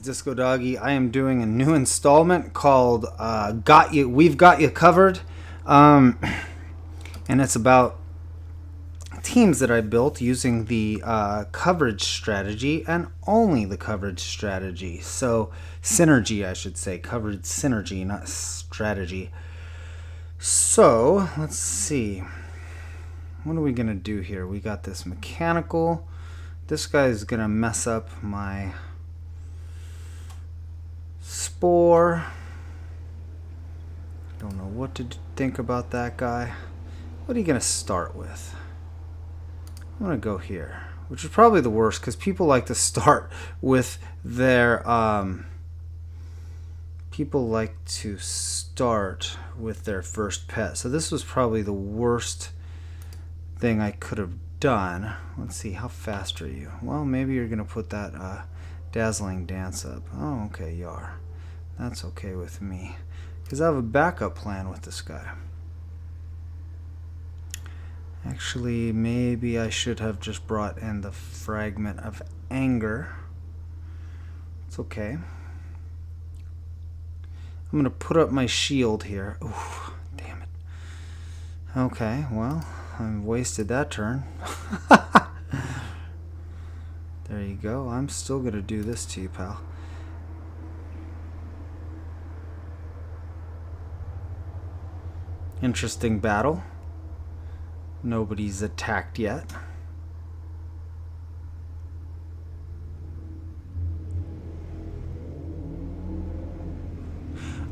Discodoggy. I am doing a new installment called We've Got You Covered. And it's about teams that I built using the coverage strategy and only the coverage strategy. So, synergy, I should say. Coverage synergy, not strategy. So, let's see. What are we going to do here? We got this mechanical. This guy's going to mess up my Spore. Don't know what to think about that guy. What are you going to start with? I'm going to go here, which is probably the worst because people like to start with their first pet. So this was probably the worst thing I could have done. Let's see, how fast are you? Well, maybe you're going to put that dazzling dance up. Oh, okay, you are. That's okay with me because I have a backup plan with this guy. Actually, maybe I should have just brought in the Fragment of Anger. It's okay. I'm going to put up my shield here. Ooh, damn it. Okay, well, I've wasted that turn. There you go. I'm still going to do this to you, pal. Interesting battle. Nobody's attacked yet.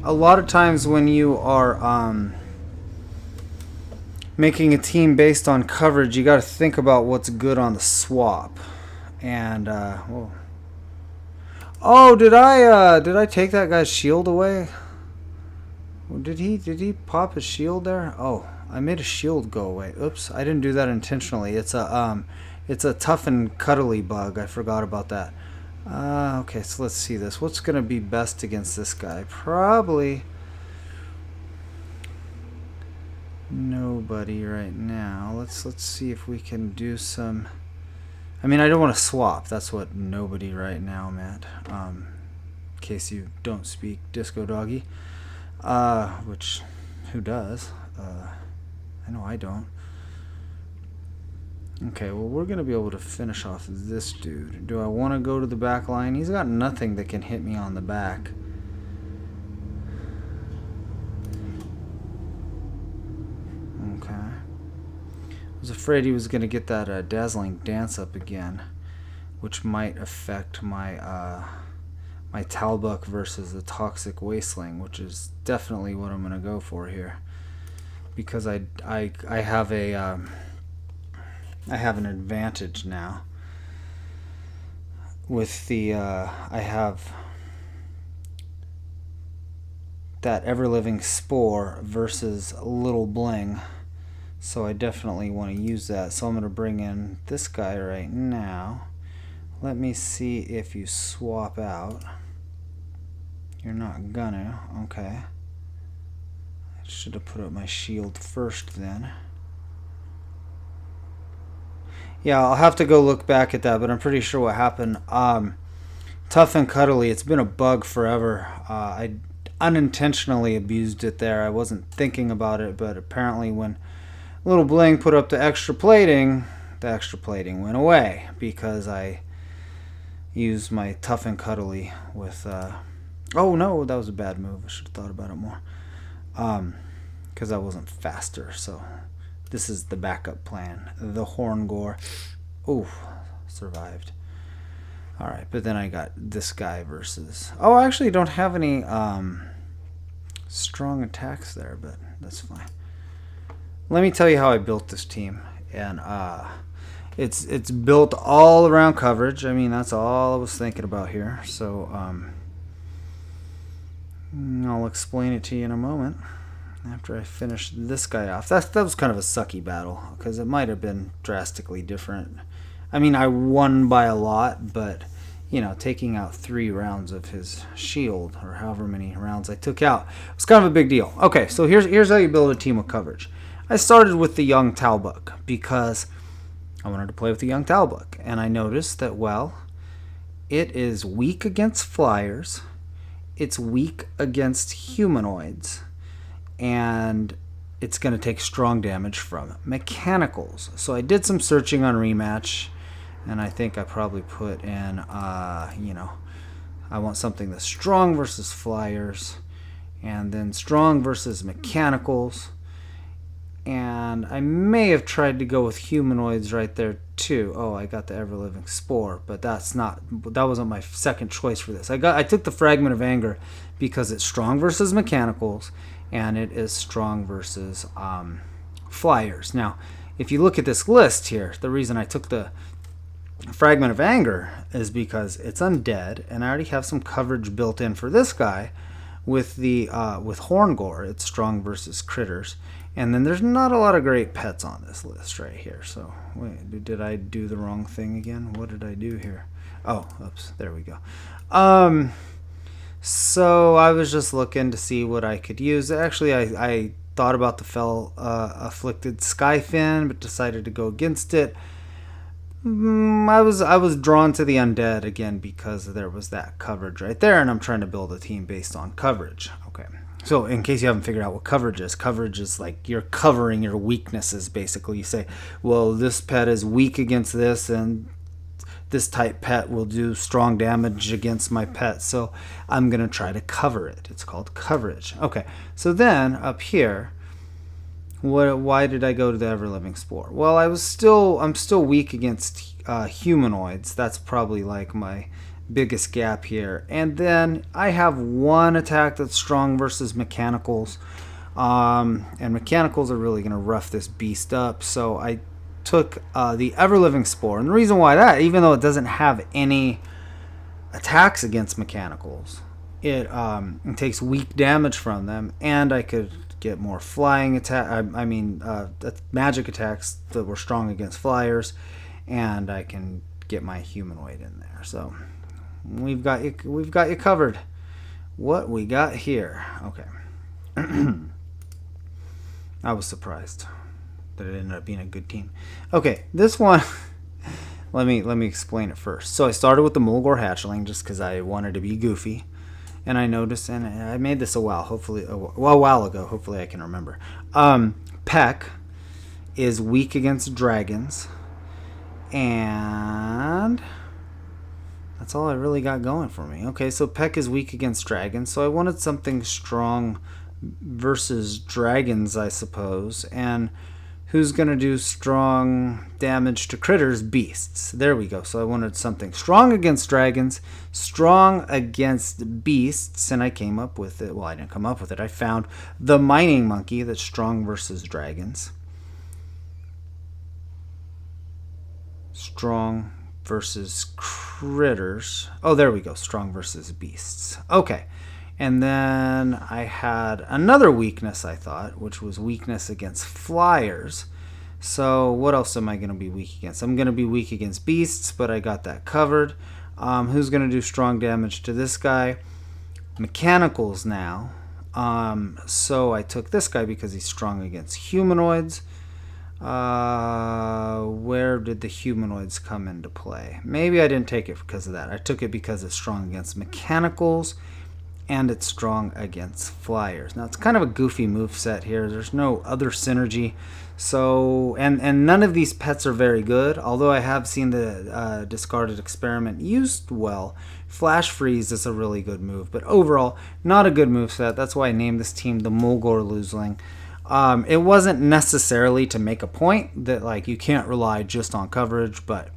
A lot of times when you are making a team based on coverage, you got to think about what's good on the swap. And whoa. Oh, did I take that guy's shield away? Did he pop his shield there? Oh, I made a shield go away. Oops, I didn't do that intentionally. It's a tough and cuddly bug. I forgot about that. Okay, so let's see this. What's gonna be best against this guy? Probably nobody right now. Let's see if we can do some. I mean, I don't want to swap. That's what nobody right now meant. In case you don't speak Discodoggy. Which, who does? I know I don't. Okay, well, we're going to be able to finish off this dude. Do I want to go to the back line? He's got nothing that can hit me on the back. Okay. I was afraid he was going to get that dazzling dance up again, which might affect my my Talbuk versus the Toxic Wasteling, which is definitely what I'm going to go for here, because I have an advantage now with the I have that ever-living Spore versus Lil Bling, so I definitely want to use that. So I'm going to bring in this guy right now. Let me see if you swap out. You're not gonna. Okay. I should have put up my shield first then. Yeah, I'll have to go look back at that, but I'm pretty sure what happened. Tough and cuddly. It's been a bug forever. I unintentionally abused it there. I wasn't thinking about it, but apparently when Lil Bling put up the extra plating went away because I used my tough and cuddly with. Oh no, that was a bad move. I should have thought about it more. Because I wasn't faster. So this is the backup plan. The Horngore. Ooh, survived. Alright, but then I got this guy versus. Oh, I actually don't have any strong attacks there, but that's fine. Let me tell you how I built this team. And it's built all around coverage. I mean, that's all I was thinking about here. So I'll explain it to you in a moment after I finish this guy off. That was kind of a sucky battle because it might have been drastically different. I mean, I won by a lot, but you know, taking out 3 rounds of his shield or however many rounds I took out was kind of a big deal. Okay, so here's how you build a team with coverage. I started with the young Talbuk because I wanted to play with the young Talbuk, and I noticed that, well, It is weak against flyers. It's weak against humanoids. And it's going to take strong damage from mechanicals. So I did some searching on Rematch, and I think I probably put in, you know, I want something that's strong versus flyers, and then strong versus mechanicals. And I may have tried to go with humanoids right there too. Oh, I got the ever-living Spore, but that wasn't my second choice for this. I took the Fragment of Anger because it's strong versus mechanicals, and it is strong versus flyers. Now, if you look at this list here, the reason I took the Fragment of Anger is because it's undead, and I already have some coverage built in for this guy with the with Horngore. It's strong versus critters. And then there's not a lot of great pets on this list right here. So, wait, did I do the wrong thing again? What did I do here? Oh, oops, there we go. So I was just looking to see what I could use. Actually, I thought about the Fell Afflicted Skyfin, but decided to go against it. I was drawn to the undead again because there was that coverage right there, and I'm trying to build a team based on coverage. Okay. So in case you haven't figured out what coverage is like you're covering your weaknesses, basically. You say, well, this pet is weak against this, and this type pet will do strong damage against my pet, so I'm going to try to cover it. It's called coverage. Okay, so then up here, why did I go to the ever-living Spore? Well, I'm still weak against humanoids. That's probably like my biggest gap here. And then I have one attack that's strong versus mechanicals, and mechanicals are really going to rough this beast up. So I took the ever-living Spore, and the reason why that, even though it doesn't have any attacks against mechanicals, it takes weak damage from them, and I could get more flying attack. Magic attacks that were strong against flyers, and I can get my humanoid in there. So we've got you covered. What we got here? Okay. I was surprised that it ended up being a good team. Okay, this one. let me explain it first. So I started with the Mulgore Hatchling just because I wanted to be goofy, and I noticed, and I made this a while ago. Hopefully I can remember. Peck is weak against dragons, and that's all I really got going for me. Okay, so Peck is weak against dragons, so I wanted something strong versus dragons, I suppose. And who's going to do strong damage to critters? Beasts. There we go. So I wanted something strong against dragons, strong against beasts, and I came up with it. Well, I didn't come up with it. I found the mining monkey that's strong versus dragons. Strong versus critters. Oh, there we go. Strong versus beasts. Okay. And then I had another weakness, I thought, which was weakness against flyers. So what else am I going to be weak against? I'm going to be weak against beasts, but I got that covered. Who's going to do strong damage to this guy? Mechanicals now. So I took this guy because he's strong against humanoids. Where did the humanoids come into play? Maybe I didn't take it because of that. I took it because it's strong against mechanicals, and it's strong against flyers. Now, it's kind of a goofy move set here. There's no other synergy. So, and none of these pets are very good, although I have seen the discarded experiment used well. Flash Freeze is a really good move, but overall, not a good move set. That's why I named this team the Mulgore Loseling. It wasn't necessarily to make a point that like you can't rely just on coverage, but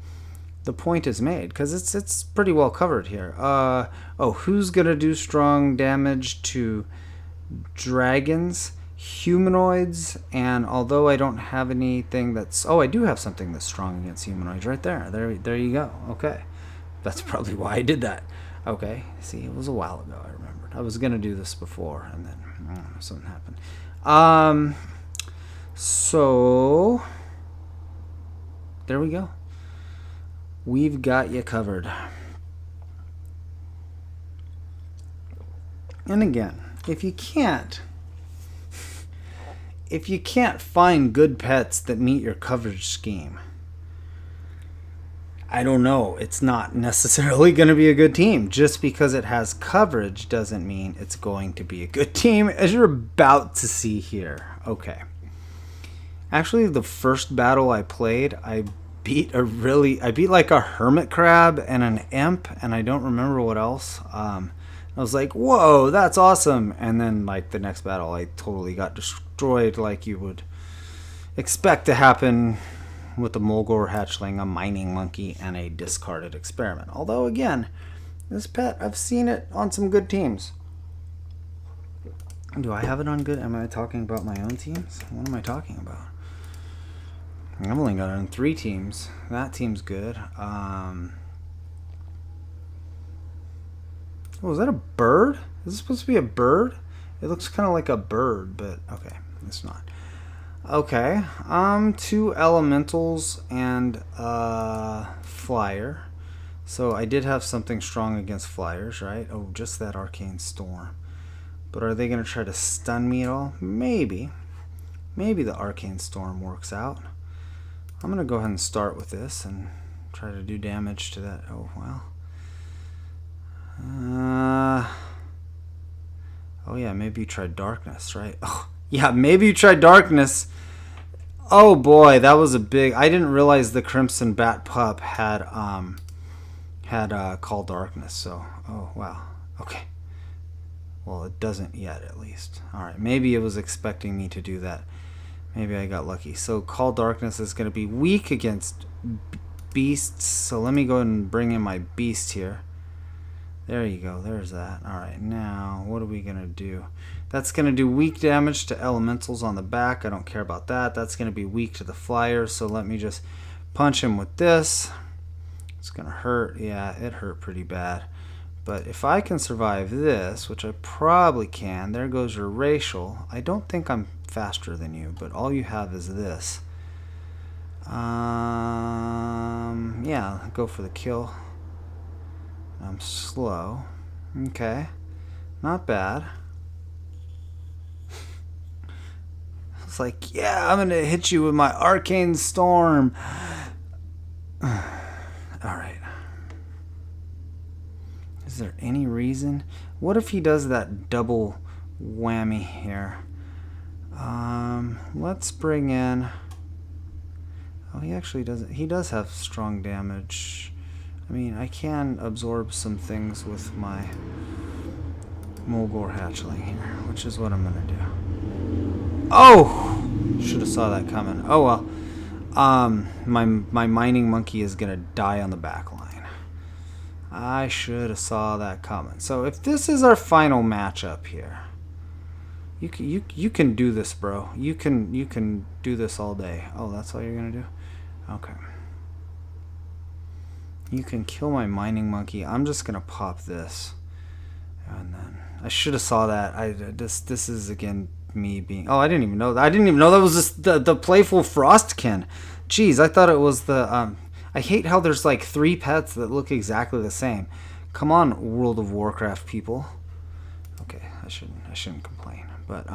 the point is made because it's pretty well covered here. Who's gonna do strong damage to dragons, humanoids, and although I don't have anything that's I do have something that's strong against humanoids right there. There you go. Okay, that's probably why I did that. Okay, see, it was a while ago. I remembered I was gonna do this before, and then something happened. So there we go. We've got you covered. And again, if you can't find good pets that meet your coverage scheme, I don't know. It's not necessarily going to be a good team. Just because it has coverage doesn't mean it's going to be a good team, as you're about to see here. Okay. Actually, the first battle I played, I beat like a hermit crab and an imp, and I don't remember what else. I was like, whoa, that's awesome. And then, like, the next battle, I totally got destroyed, like you would expect to happen with the Mulgore Hatchling, a mining monkey, and a discarded experiment. Although, again, this pet, I've seen it on some good teams. Do I have it on good? Am I talking about my own teams? What am I talking about? I've only got it on 3 teams. That team's good. Oh, is that a bird? Is this supposed to be a bird? It looks kind of like a bird, but okay, it's not. Okay, 2 elementals and flyer. So I did have something strong against flyers, right? Oh, just that arcane storm. But are they going to try to stun me at all? Maybe. Maybe the arcane storm works out. I'm going to go ahead and start with this and try to do damage to that. Oh, well. Oh, yeah, maybe you tried darkness, right? Oh, yeah, maybe you tried darkness. Oh, boy, that was a big... I didn't realize the Crimson Bat Pup had Call Darkness, so... Oh, wow. Okay. Well, it doesn't yet, at least. Alright, maybe it was expecting me to do that. Maybe I got lucky. So, Call Darkness is going to be weak against beasts, so let me go ahead and bring in my beast here. There you go, there's that. Alright, now, what are we going to do? That's going to do weak damage to elementals on the back. I don't care about that. That's going to be weak to the flyers, so let me just punch him with this. It's going to hurt. Yeah, it hurt pretty bad. But if I can survive this, which I probably can, there goes your racial. I don't think I'm faster than you, but all you have is this. Yeah, go for the kill. I'm slow. Okay. Not bad. It's like, yeah, I'm going to hit you with my arcane storm. Alright. Is there any reason? What if he does that double whammy here? Let's bring in... Oh, he actually doesn't... He does have strong damage. I mean, I can absorb some things with my Mulgore Hatchling here, which is what I'm going to do. Oh! Should have saw that coming. Oh, well. My mining monkey is going to die on the back line. I should have saw that coming. So if this is our final matchup here, you can do this, bro. You can do this all day. Oh, that's all you're going to do? Okay. You can kill my mining monkey. I'm just going to pop this. And then I should have saw that. This is again me being... Oh, I didn't even know that. I didn't even know that was just the Playful Frostkin. Jeez, I thought it was the... I hate how there's like 3 pets that look exactly the same. Come on, World of Warcraft people. Okay, I shouldn't complain. But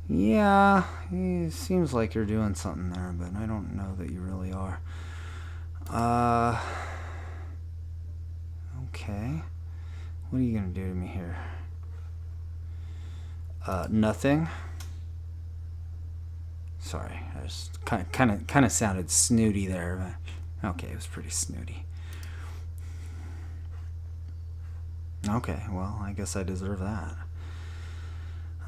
yeah, it seems like you're doing something there, but I don't know that you really are. Okay. What are you gonna do to me here? Nothing. Sorry, I just kind of sounded snooty there. But okay, it was pretty snooty. Okay, well, I guess I deserve that.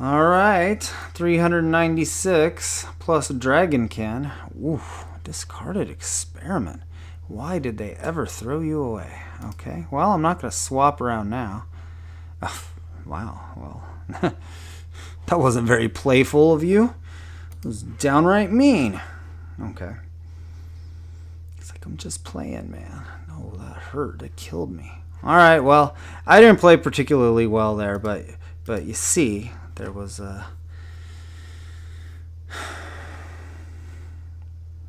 All right, 396 plus Dragonkin. Ooh, discarded experiment. Why did they ever throw you away? Okay, well, I'm not going to swap around now. Oh, wow, well, that wasn't very playful of you. It was downright mean. Okay. It's like, I'm just playing, man. No, that hurt. It killed me. All right, well, I didn't play particularly well there, but you see, there was a...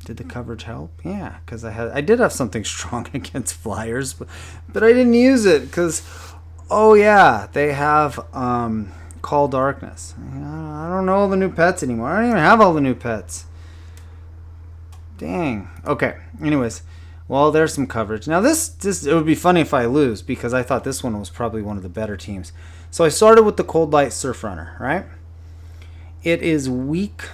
Did the coverage help? Yeah, because I did have something strong against flyers, but I didn't use it because, oh yeah, they have Call Darkness. I don't know all the new pets anymore. I don't even have all the new pets. Dang. Okay. Anyways, well, there's some coverage. Now this it would be funny if I lose because I thought this one was probably one of the better teams. So I started with the Coldlight Surfrunner, right? It is weak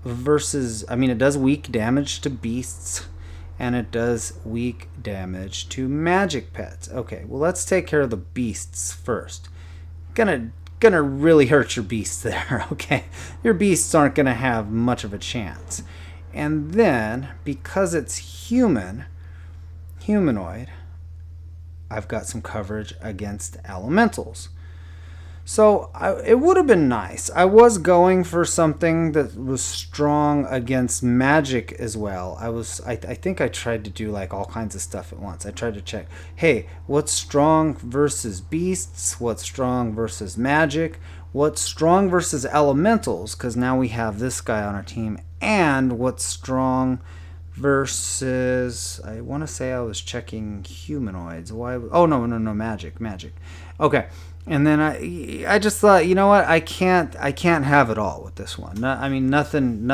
versus, I mean, it does weak damage to beasts, and it does weak damage to magic pets. Okay, well, let's take care of the beasts first. Gonna really hurt your beasts there, okay? Your beasts aren't gonna have much of a chance. And then, because it's humanoid, I've got some coverage against elementals. So it would have been nice. I was going for something that was strong against magic as well. I think I tried to do like all kinds of stuff at once. I tried to check, hey, what's strong versus beasts? What's strong versus magic? What's strong versus elementals? Because now we have this guy on our team. And what's strong versus, I want to say I was checking humanoids. Why? Oh, no, magic. Okay. And then I just thought, you know what? I can't have it all with this one. I mean, nothing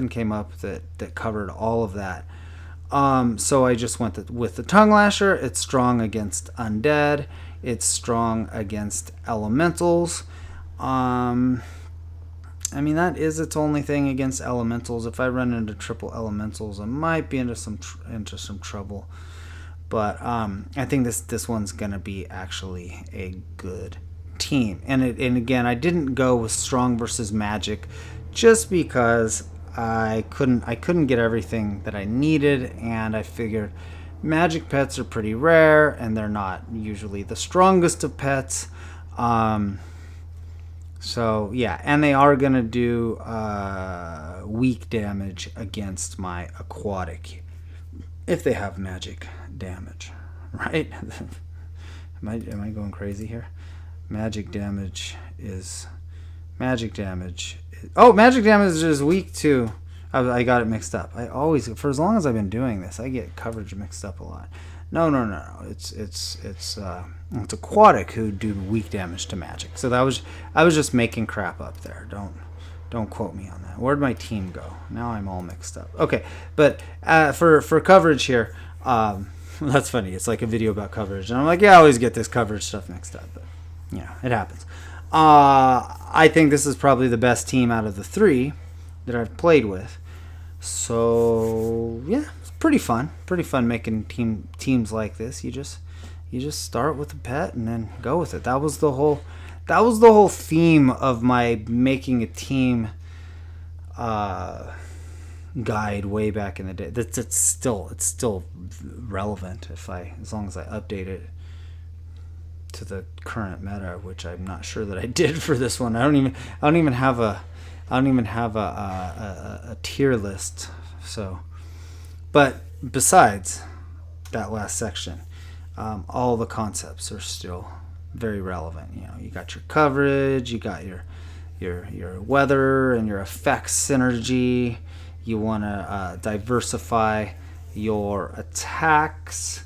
came up that covered all of that. So I just went with the Tonguelasher. It's strong against undead. It's strong against elementals. I mean, that is its only thing against elementals. If I run into triple elementals, I might be into some trouble. But I think this one's gonna be actually a good team. And again, I didn't go with strong versus magic, just because I couldn't get everything that I needed, and I figured magic pets are pretty rare, and they're not usually the strongest of pets. So yeah, and they are gonna do weak damage against my aquatic if they have magic damage, right? am I going crazy here? Magic damage is magic damage is weak to, I got it mixed up. I always, for as long as I've been doing this, I get coverage mixed up a lot. No. It's aquatic who do weak damage to magic. So I was just making crap up there. Don't quote me on that. Where'd my team go? Now I'm all mixed up. Okay, but for coverage here, that's funny. It's like a video about coverage, and I'm like, yeah, I always get this coverage stuff mixed up, but yeah, it happens. I think this is probably the best team out of the three that I've played with. So yeah, it's pretty fun. Pretty fun making teams like this. You just start with a pet and then go with it. That was the whole theme of my making a team guide way back in the day. It's still relevant as long as I update it to the current meta, which I'm not sure that I did for this one. I don't even have a tier list. So, but besides that last section, all the concepts are still very relevant. You know, you got your coverage, you got your weather and your effects synergy. You want to diversify your attacks.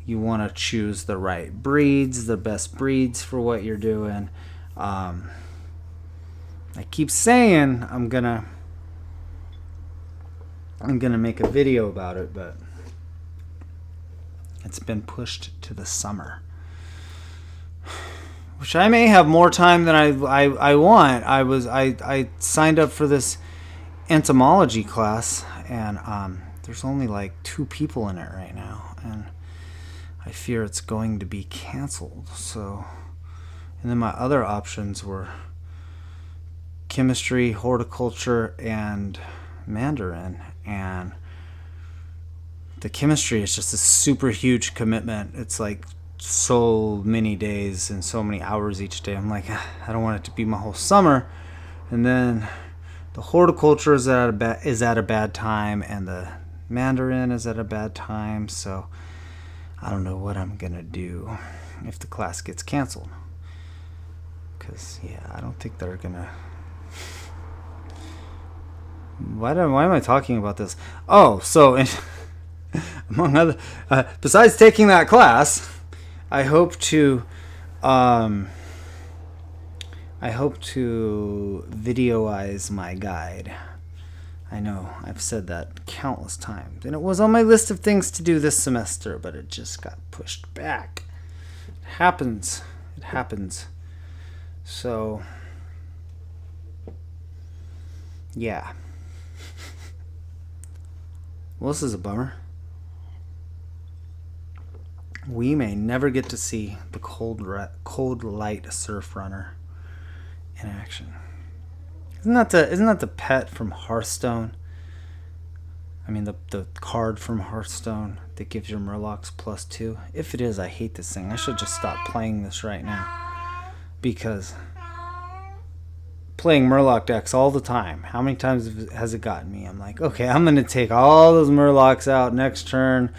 You want to choose the right breeds, the best breeds for what you're doing. I keep saying I'm gonna make a video about it, but it's been pushed to the summer, which I may have more time than I want. I signed up for this entomology class, and there's only like 2 people in it right now, and I fear it's going to be canceled. So, and then my other options were chemistry, horticulture, and Mandarin. And the chemistry is just a super huge commitment. It's like so many days and so many hours each day. I'm like, I don't want it to be my whole summer. And then the horticulture is at a bad time, and the Mandarin is at a bad time. So I don't know what I'm gonna do if the class gets canceled. Cause yeah, I don't think they're gonna. Why am I talking about this? Oh, so among other, besides taking that class, I hope to videoize my guide. I know, I've said that countless times. And it was on my list of things to do this semester, but it just got pushed back. It happens. It happens. So, yeah. Well, this is a bummer. We may never get to see the Coldlight Surfrunner in action. Isn't that the pet from Hearthstone? I mean the card from Hearthstone that gives your Murlocs +2. If it is, I hate this thing. I should just stop playing this right now. Because playing Murloc decks all the time, how many times has it gotten me? I'm like, okay, I'm going to take all those Murlocs out next turn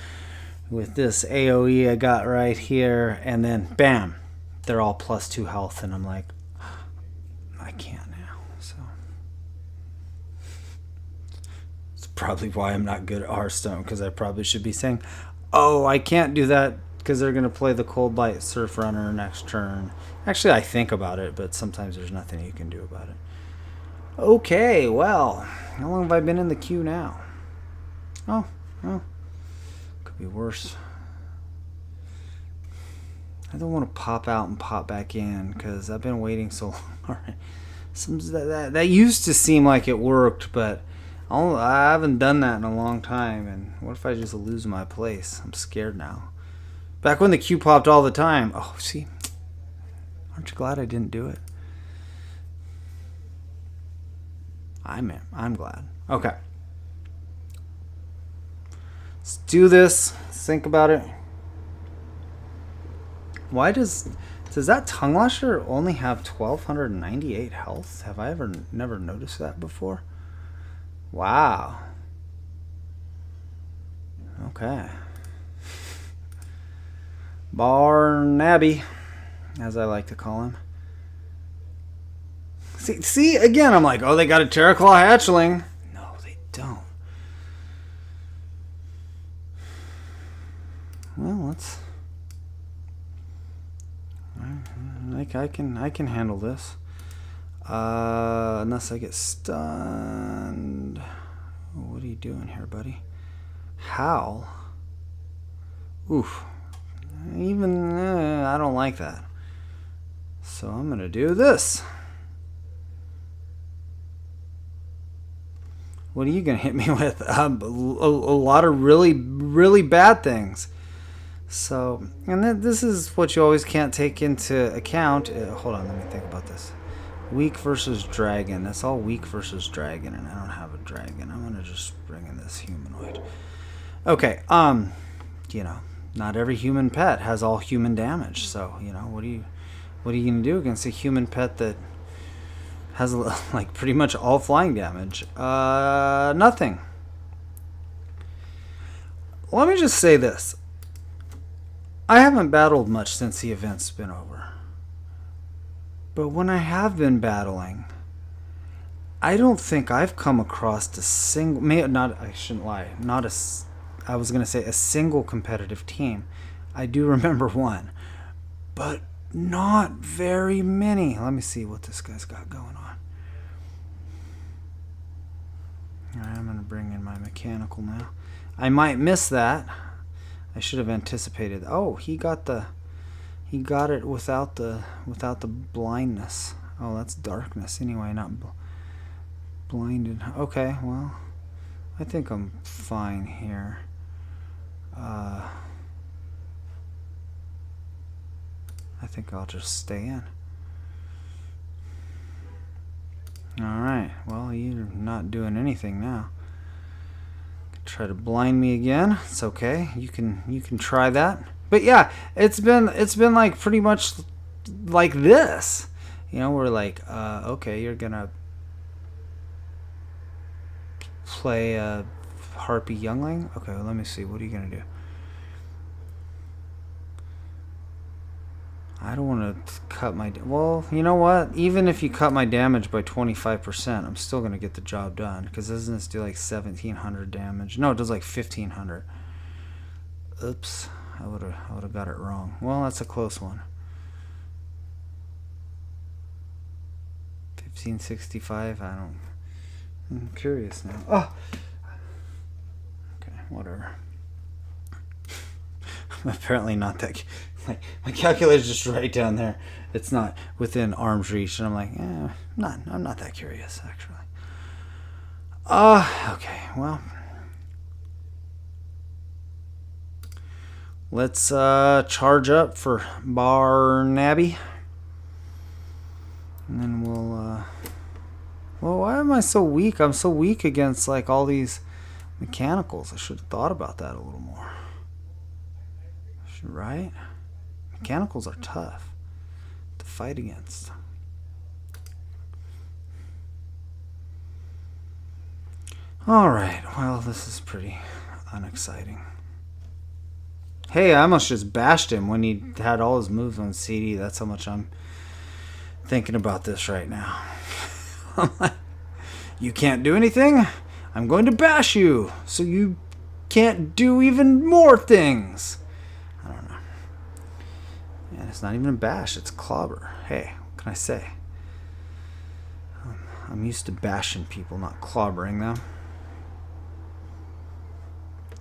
with this AoE I got right here, and then bam, they're all +2 health, and I'm like, I can't now. So it's probably why I'm not good at Hearthstone, because I probably should be saying, oh, I can't do that because they're going to play the Coldlight Surfrunner next turn. Actually, I think about it, but sometimes there's nothing you can do about it. Okay, well, how long have I been in the queue now? Oh, well, could be worse. I don't want to pop out and pop back in because I've been waiting so long already. That used to seem like it worked, but I haven't done that in a long time. And what if I just lose my place? I'm scared now. Back when the queue popped all the time. Oh, see, aren't you glad I didn't do it? I'm glad. Okay. Let's do this. Think about it. Why does that Tonguelasher only have 1,298 health? Have I never noticed that before? Wow. Okay. Barnaby, as I like to call him. See, again, I'm like, oh, they got a Terraclaw Hatchling. No, they don't. Well, let's. I can handle this. Unless I get stunned. What are you doing here, buddy? Howl. Oof. Even I don't like that. So I'm gonna do this. What are you gonna hit me with? A lot of really, really bad things. So, and this is what you always can't take into account. Hold on, let me think about this. Weak versus dragon. That's all weak versus dragon, and I don't have a dragon. I'm gonna just bring in this humanoid. Okay, you know, not every human pet has all human damage. So, you know, what are you gonna do against a human pet that has like pretty much all flying damage? Nothing. Let me just say this. I haven't battled much since the event's been over. But when I have been battling, I don't think I've come across a single... I shouldn't lie. I was going to say a single competitive team. I do remember one. But not very many. Let me see what this guy's got going on. Alright, I'm going to bring in my mechanical now. I might miss that. I should have anticipated. Oh, he got it without the blindness. Oh, that's darkness anyway, not blinded. Okay, well, I think I'm fine here. I think I'll just stay in. Alright, well, you're not doing anything now. Try to blind me again. It's okay. You can try that. But yeah, it's been like pretty much like this. You know, we're like, okay, you're gonna play Harpy Youngling. Okay, well, let me see. What are you gonna do? I don't want to cut my... Well, you know what? Even if you cut my damage by 25%, I'm still going to get the job done. Because doesn't this do like 1,700 damage? No, it does like 1,500. Oops. I would have got it wrong. Well, that's a close one. 1565, I don't... I'm curious now. Oh! Okay, whatever. I'm apparently not that... My calculator's just right down there. It's not within arm's reach. And I'm like, I'm not that curious, actually. Okay, well... Let's charge up for Barnaby. And then we'll... Well, why am I so weak? I'm so weak against like all these mechanicals. I should have thought about that a little more. Right? Mechanicals are tough to fight against. Alright, well, this is pretty unexciting. Hey, I almost just bashed him when he had all his moves on CD. That's how much I'm thinking about this right now. I'm like, you can't do anything? I'm going to bash you so you can't do even more things. I don't know. And it's not even a bash, it's clobber. Hey, what can I say? I'm used to bashing people, not clobbering them.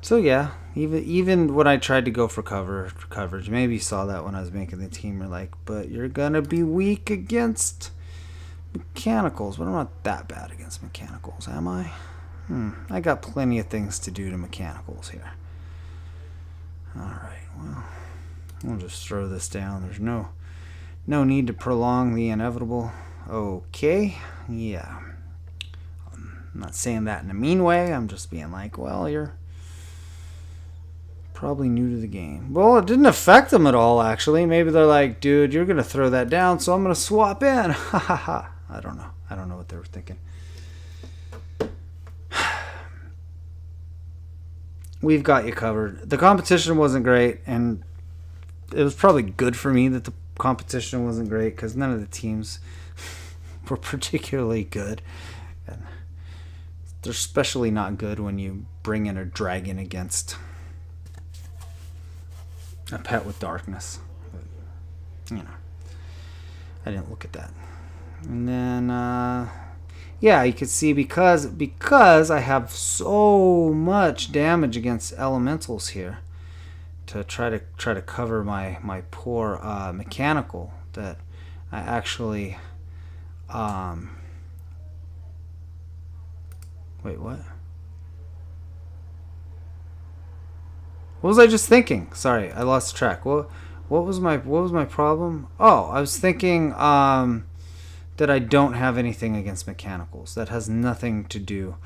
So yeah, even when I tried to go for coverage, maybe you saw that when I was making the team, you're like, but you're gonna be weak against mechanicals. But I'm not that bad against mechanicals, am I? I got plenty of things to do to mechanicals here. Alright, well, we'll just throw this down. There's no need to prolong the inevitable. Okay, yeah. I'm not saying that in a mean way. I'm just being like, well, you're probably new to the game. Well, it didn't affect them at all, actually. Maybe they're like, dude, you're going to throw that down, so I'm going to swap in. Ha ha ha. I don't know. I don't know what they were thinking. We've got you covered. The competition wasn't great, and it was probably good for me that the competition wasn't great, because none of the teams were particularly good. And they're especially not good when you bring in a dragon against a pet with darkness. But, you know, I didn't look at that. And then, yeah, you can see because I have so much damage against elementals here to try to cover my poor mechanical, that I actually wait, what? What was I just thinking? Sorry, I lost track. What was my problem? Oh, I was thinking that I don't have anything against mechanicals. That has nothing to do.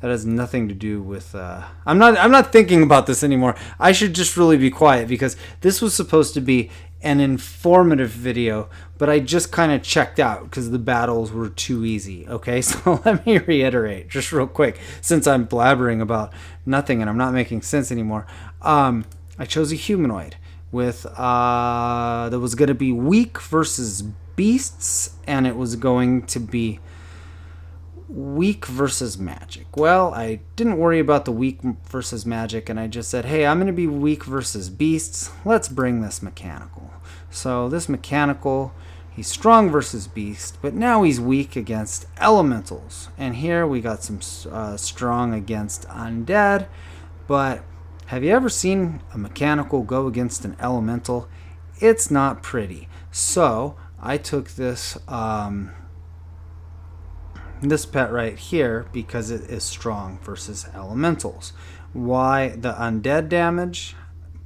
That has nothing to do with. I'm not thinking about this anymore. I should just really be quiet, because this was supposed to be an informative video, but I just kind of checked out because the battles were too easy. Okay, so let me reiterate just real quick, since I'm blabbering about nothing and I'm not making sense anymore. I chose a humanoid with that was going to be weak versus beasts, and it was going to be weak versus magic. Well, I didn't worry about the weak versus magic, and I just said, hey, I'm going to be weak versus beasts. Let's bring this mechanical. So this mechanical, he's strong versus beast, but now he's weak against elementals. And here we got some strong against undead. But have you ever seen a mechanical go against an elemental? It's not pretty. So I took this this pet right here because it is strong versus elementals. Why the undead damage?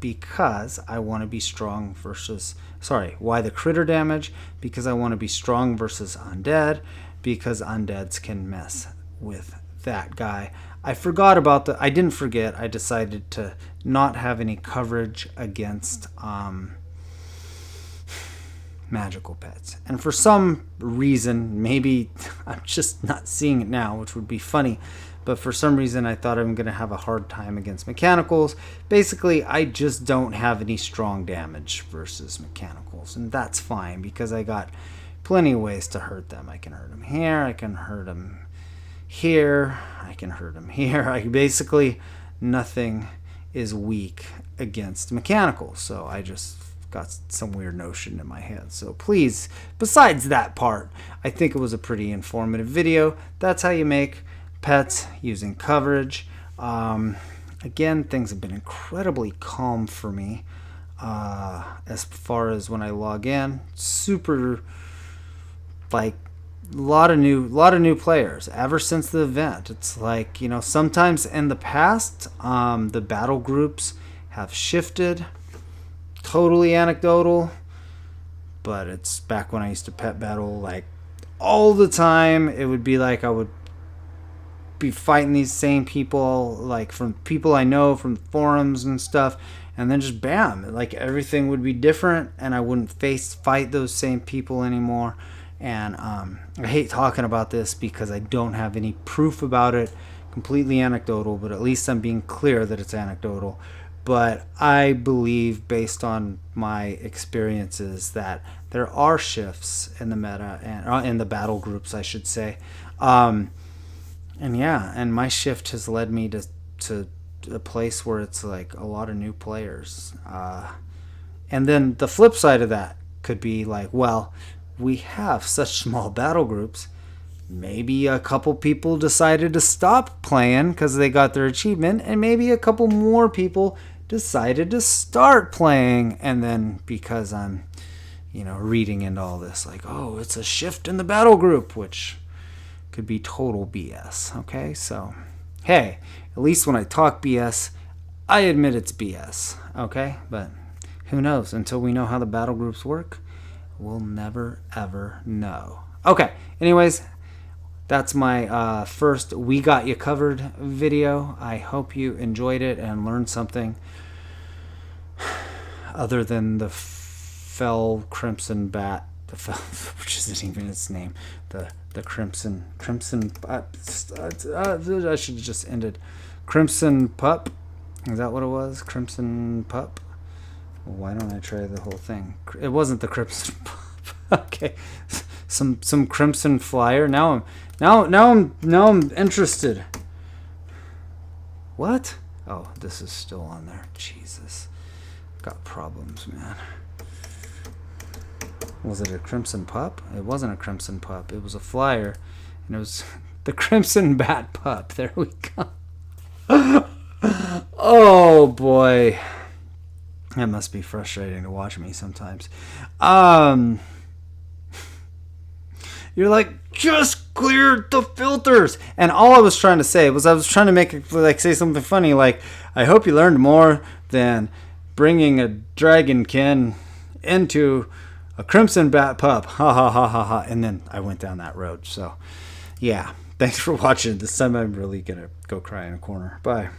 Because I want to be strong versus... Sorry, why the critter damage? Because I want to be strong versus undead, because undeads can mess with that guy. I forgot about the... I didn't forget. I decided to not have any coverage against magical pets. And for some reason, maybe I'm just not seeing it now, which would be funny, but for some reason I thought I'm going to have a hard time against mechanicals. Basically, I just don't have any strong damage versus mechanicals, and that's fine because I got plenty of ways to hurt them. I can hurt them here, I can hurt them here, I can hurt them here. Basically, nothing is weak against mechanicals, so I just got some weird notion in my head. So please, besides that part, I think it was a pretty informative video. That's how you make pets using coverage. Again, things have been incredibly calm for me as far as when I log in. Super, like, a lot of new players ever since the event. It's like, you know, sometimes in the past, the battle groups have shifted. Totally anecdotal, but it's back when I used to pet battle like all the time. It would be like I would be fighting these same people, like from people I know from forums and stuff, and then just bam, like everything would be different, and I wouldn't fight those same people anymore. And I hate talking about this because I don't have any proof about it. Completely anecdotal, but at least I'm being clear that it's anecdotal. But I believe, based on my experiences, that there are shifts in the meta and in the battle groups, I should say. And yeah, and my shift has led me to a place where it's like a lot of new players. And then the flip side of that could be like, well, we have such small battle groups. Maybe a couple people decided to stop playing because they got their achievement, and maybe a couple more people decided to start playing. And then because I'm, you know, reading into all this, like, oh, it's a shift in the battle group, which could be total BS. Okay, so hey, at least when I talk BS, I admit it's BS. Okay, but who knows? Until we know how the battle groups work, we'll never ever know. Okay, anyways, that's my first We Got You Covered video. I hope you enjoyed it and learned something other than the fell crimson bat, which isn't even its name, the crimson I should have just ended. Crimson pup, is that what it was? Crimson pup. Well, why don't I try the whole thing? It wasn't the crimson pup. Okay, some crimson flyer. Now I'm interested. What? Oh, this is still on there. Jesus, got problems, man. Was it a crimson pup? It wasn't a crimson pup. It was a flyer, and it was the crimson bat pup. There we go. Oh boy, that must be frustrating to watch me sometimes. You're like, just clear the filters. And all I was trying to say was, I was trying to make it, like, say something funny, like, I hope you learned more than bringing a dragonkin into a crimson bat pup. Ha ha ha ha ha. And then I went down that road. So, yeah. Thanks for watching. This time I'm really going to go cry in a corner. Bye.